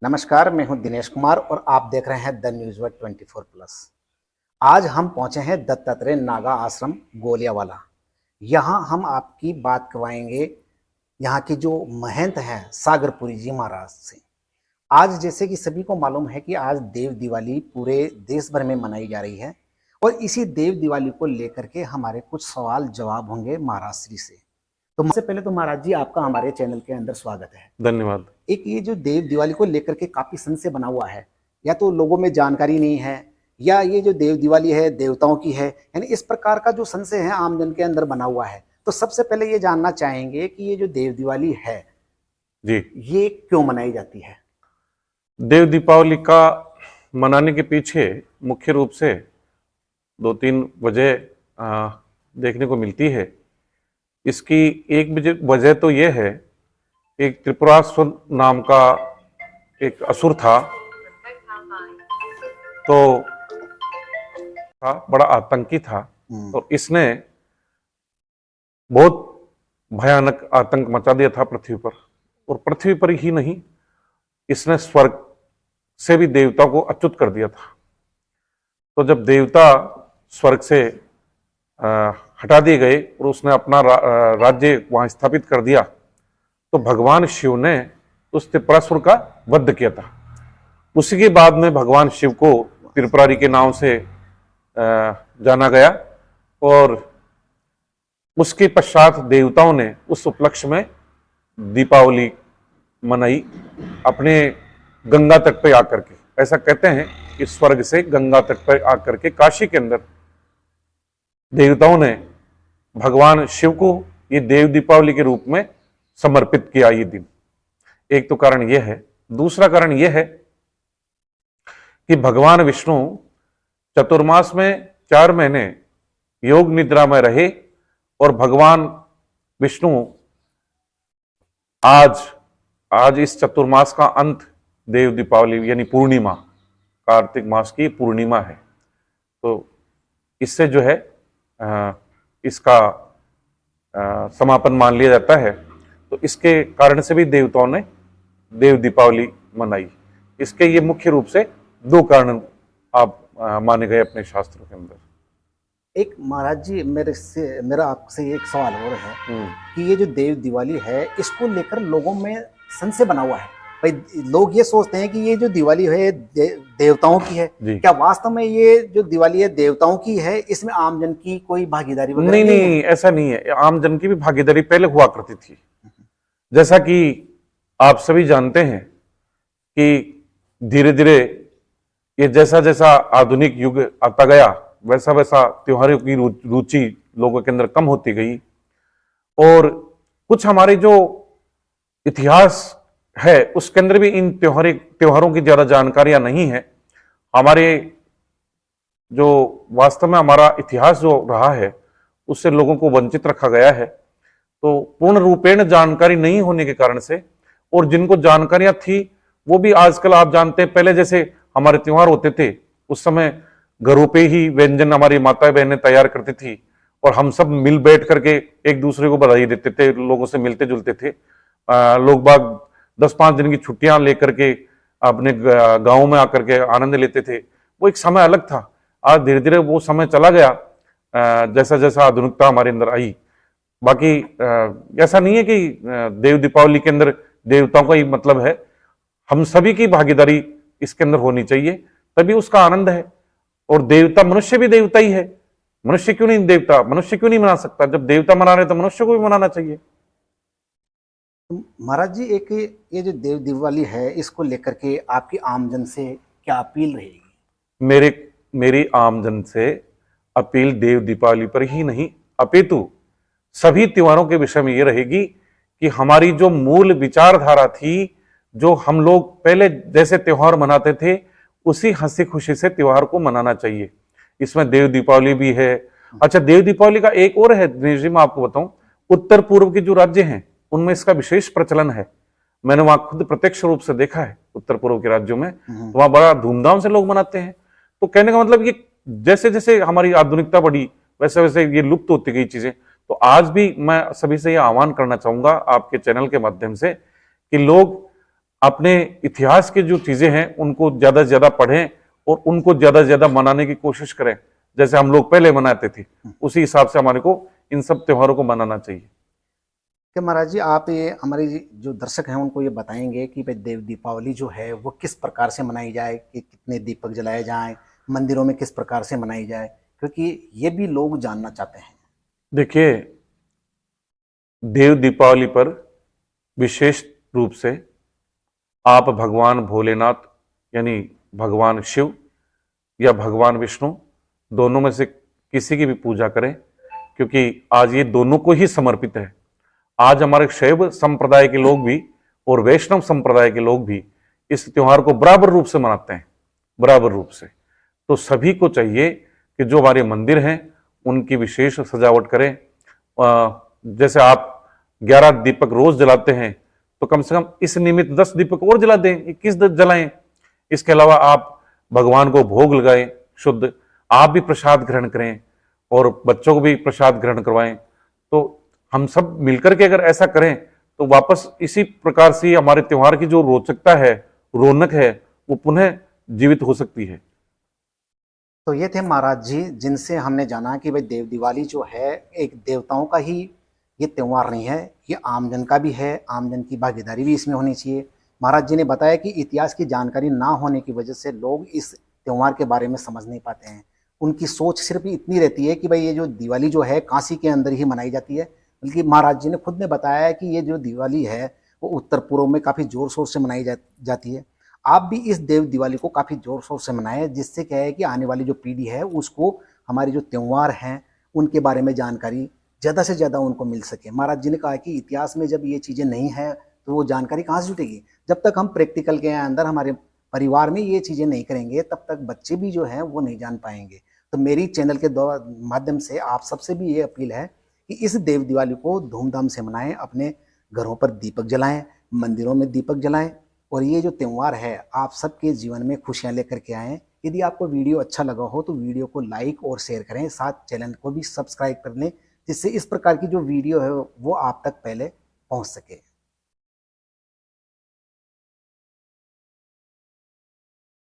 नमस्कार, मैं हूं दिनेश कुमार और आप देख रहे हैं द न्यूज़ वर्ल्ड 24+। आज हम पहुंचे हैं दत्तात्रेय नागा आश्रम गोलियावाला। यहां हम आपकी बात करवाएंगे यहाँ के जो महंत हैं सागरपुरी जी महाराज से। आज जैसे कि सभी को मालूम है कि आज देव दिवाली पूरे देश भर में मनाई जा रही है और इसी देव दिवाली को लेकर के हमारे कुछ सवाल जवाब होंगे महाराज श्री से। तो सबसे पहले तो महाराज जी आपका हमारे चैनल के अंदर स्वागत है। धन्यवाद। एक ये जो देव दिवाली को लेकर के काफी सन से बना हुआ है, या तो लोगों में जानकारी नहीं है या ये जो देव दिवाली है देवताओं की है, यानी इस प्रकार का जो संशय है आम जन के अंदर बना हुआ है। तो सबसे पहले ये जानना चाहेंगे कि ये जो देव दिवाली है जी, ये क्यों मनाई जाती है? देव दीपावली का मनाने के पीछे मुख्य रूप से 2-3 वजह देखने को मिलती है। इसकी एक वजह तो ये है, एक त्रिपुरासुर नाम का एक असुर था, तो बड़ा आतंकी था और इसने बहुत भयानक आतंक मचा दिया था पृथ्वी पर। और पृथ्वी पर ही नहीं, इसने स्वर्ग से भी देवताओं को अच्युत कर दिया था। तो जब देवता स्वर्ग से हटा दिए गए और उसने अपना राज्य वहां स्थापित कर दिया, तो भगवान शिव ने उस त्रिपुरासुर का वध किया था। उसी के बाद में भगवान शिव को त्रिपुरारी के नाम से जाना गया और उसके पश्चात देवताओं ने उस उपलक्ष्य में दीपावली मनाई अपने गंगा तट पर आकर के। ऐसा कहते हैं कि स्वर्ग से गंगा तट पर आकर के काशी के अंदर देवताओं ने भगवान शिव को ये देव दीपावली के रूप में समर्पित किया ये दिन। एक तो कारण यह है। दूसरा कारण यह है कि भगवान विष्णु चतुर्मास में 4 महीने योग निद्रा में रहे और भगवान विष्णु आज इस चतुर्मास का अंत देव दीपावली यानी पूर्णिमा, कार्तिक मास की पूर्णिमा है। तो इससे जो है इसका समापन मान लिया जाता है। तो इसके कारण से भी देवताओं ने देव दीपावली मनाई। इसके ये मुख्य रूप से 2 कारण आप माने गए अपने शास्त्रों के अंदर। एक महाराज जी मेरा आपसे एक सवाल और है कि ये जो देव दिवाली है इसको लेकर लोगों में संशय बना हुआ है। भाई लोग ये सोचते हैं कि ये जो दिवाली है देवताओं की है। क्या वास्तव में ये जो दिवाली है देवताओं की है? इसमें आम जन की कोई भागीदारी नहीं, ऐसा नहीं है। आम जन की भी भागीदारी पहले हुआ करती थी। जैसा कि आप सभी जानते हैं कि धीरे धीरे ये जैसा जैसा आधुनिक युग आता गया वैसा वैसा त्योहारों की रुचि लोगों के अंदर कम होती गई और कुछ हमारे जो इतिहास है उसके अंदर भी इन त्योहारों की ज्यादा जानकारियां नहीं है। हमारे जो वास्तव में हमारा इतिहास जो रहा है उससे लोगों को वंचित रखा गया है। तो पूर्ण रूपेण जानकारी नहीं होने के कारण से, और जिनको जानकारियां थी वो भी आजकल आप जानते हैं, पहले जैसे हमारे त्योहार होते थे उस समय घरों पे ही व्यंजन हमारी माता बहनें तैयार करती थी और हम सब मिल बैठ करके एक दूसरे को बधाई देते थे, लोगों से मिलते जुलते थे। लोग बाग 10-5 दिन की छुट्टियां लेकर के अपने गाँव में आकर के आनंद लेते थे। वो एक समय अलग था। आज धीरे धीरे वो समय चला गया जैसा जैसा आधुनिकता हमारे अंदर आई। बाकी ऐसा नहीं है कि देव दीपावली के अंदर देवताओं का ही मतलब है। हम सभी की भागीदारी इसके अंदर होनी चाहिए, तभी उसका आनंद है। और देवता, मनुष्य भी देवता ही है। मनुष्य क्यों नहीं देवता? मनुष्य क्यों नहीं मना सकता? जब देवता मना रहे तो मनुष्य को भी मनाना चाहिए। महाराज जी, एक ये जो देव दिवाली है इसको लेकर के आपकी आमजन से क्या अपील रहेगी? मेरी आमजन से अपील देव दीपावली पर ही नहीं अपितु सभी त्योहारों के विषय में ये रहेगी कि हमारी जो मूल विचारधारा थी, जो हम लोग पहले जैसे त्योहार मनाते थे उसी हंसी खुशी से त्योहार को मनाना चाहिए। इसमें देव दीपावली भी है। अच्छा, देव दीपावली का एक और है दिनेश जी, मैं आपको बताऊं, उत्तर पूर्व के जो राज्य हैं उनमें इसका विशेष प्रचलन है। मैंने वहां खुद प्रत्यक्ष रूप से देखा है। उत्तर पूर्व के राज्यों में तो वहां बड़ा धूमधाम से लोग मनाते हैं। तो कहने का मतलब ये जैसे जैसे हमारी आधुनिकता बढ़ी वैसे वैसे ये लुप्त होती गई चीजें। तो आज भी मैं सभी से यह आह्वान करना चाहूंगा आपके चैनल के माध्यम से कि लोग अपने इतिहास के जो चीजें हैं उनको ज्यादा से ज्यादा पढ़ें और उनको ज्यादा से ज्यादा मनाने की कोशिश करें। जैसे हम लोग पहले मनाते थे उसी हिसाब से हमारे को इन सब त्योहारों को मनाना चाहिए। कि महाराज जी आप ये हमारे जो दर्शक हैं उनको ये बताएंगे कि भाई देव दीपावली जो है वो किस प्रकार से मनाई जाए, कि कितने दीपक जलाए जाएं, मंदिरों में किस प्रकार से मनाई जाए, क्योंकि ये भी लोग जानना चाहते हैं। देखिए, देव दीपावली पर विशेष रूप से आप भगवान भोलेनाथ यानी भगवान शिव या भगवान विष्णु दोनों में से किसी की भी पूजा करें, क्योंकि आज ये दोनों को ही समर्पित है। आज हमारे शैव संप्रदाय के लोग भी और वैष्णव संप्रदाय के लोग भी इस त्योहार को बराबर रूप से मनाते हैं, बराबर रूप से। तो सभी को चाहिए कि जो हमारे मंदिर हैं उनकी विशेष सजावट करें। जैसे आप 11 दीपक रोज जलाते हैं तो कम से कम इस निमित्त 10 दीपक और जला दें, 21 जलाएं। इसके अलावा आप भगवान को भोग लगाएं शुद्ध, आप भी प्रसाद ग्रहण करें और बच्चों को भी प्रसाद ग्रहण करवाएं। तो हम सब मिलकर के अगर ऐसा करें तो वापस इसी प्रकार से हमारे त्योहार की जो रोचकता है, रौनक है, वो पुनः जीवित हो सकती है। तो ये थे महाराज जी जिनसे हमने जाना कि भाई देव दिवाली जो है एक देवताओं का ही ये त्यौहार नहीं है, ये आमजन का भी है, आमजन की भागीदारी भी इसमें होनी चाहिए। महाराज जी ने बताया कि इतिहास की जानकारी ना होने की वजह से लोग इस त्यौहार के बारे में समझ नहीं पाते हैं। उनकी सोच सिर्फ इतनी रहती है कि भाई ये जो दिवाली जो है काशी के अंदर ही मनाई जाती है, बल्कि महाराज जी ने खुद ने बताया कि ये जो दिवाली है वो उत्तर पूर्व में काफ़ी ज़ोर शोर से मनाई जाती है। आप भी इस देव दिवाली को काफ़ी ज़ोर शोर से मनाएं, जिससे क्या है कि आने वाली जो पीढ़ी है उसको हमारे जो त्यौहार हैं उनके बारे में जानकारी ज़्यादा से ज़्यादा उनको मिल सके। महाराज जी ने कहा कि इतिहास में जब ये चीज़ें नहीं हैं तो वो जानकारी कहाँ से जुटेगी। जब तक हम प्रैक्टिकल के अंदर हमारे परिवार में ये चीज़ें नहीं करेंगे तब तक बच्चे भी जो हैं वो नहीं जान पाएंगे। तो मेरी चैनल के माध्यम से आप सबसे भी ये अपील है कि इस देव दिवाली को धूमधाम से मनाएं, अपने घरों पर दीपक जलाएं, मंदिरों में दीपक जलाएं और ये जो त्यौहार है आप सबके जीवन में खुशियां लेकर के आएँ। यदि आपको वीडियो अच्छा लगा हो तो वीडियो को लाइक और शेयर करें, साथ चैनल को भी सब्सक्राइब कर लें, जिससे इस प्रकार की जो वीडियो है वो आप तक पहले पहुंच सके।